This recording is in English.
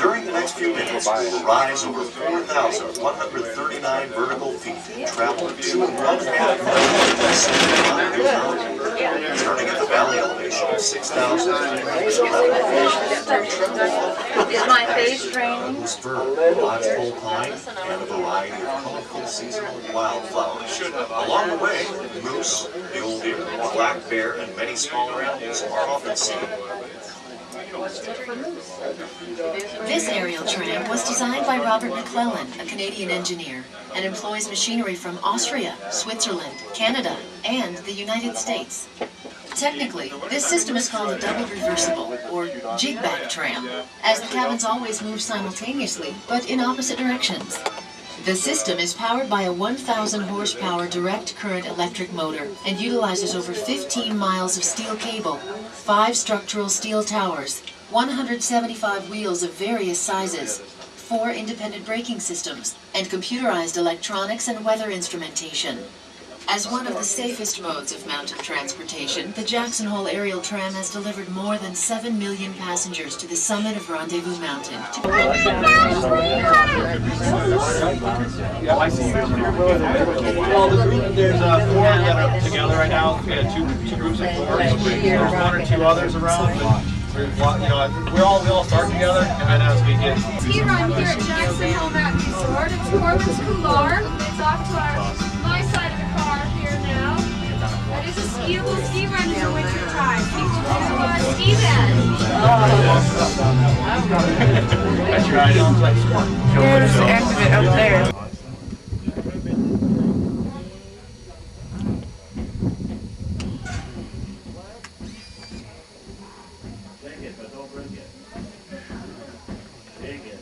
During the next few minutes, we will rise over 4,139 vertical feet and travel 2.5 miles starting at the valley elevation of 6,000. Is my face training? Lodgepole pine, and a variety of colorful seasonal wildflowers. Along the way, moose, mule deer, black bear, and many smaller animals are often seen. This aerial tram was designed by Robert McClellan, a Canadian engineer, and employs machinery from Austria, Switzerland, Canada, and the United States. Technically, this system is called a double reversible, or jig-back tram, as the cabins always move simultaneously, but in opposite directions. The system is powered by a 1,000 horsepower direct current electric motor and utilizes over 15 miles of steel cable, 5 structural steel towers, 175 wheels of various sizes, 4 independent braking systems, and computerized electronics and weather instrumentation. As one of the safest modes of mountain transportation, the Jackson Hole Aerial Tram has delivered more than 7 million passengers to the summit of Rendezvous Mountain. Well, the group, there's 4 that are together right now. We had two groups of 4. There's 1 or 2 others around, but we all start together, and then as we get. Ski run here at Jackson Hole Mountain Resort. It's Corbin's Couloir. It's off to my side of the car here now. It is a skiable ski run in the winter time. People do ski beds. That's right. There's the exit up there. Take it.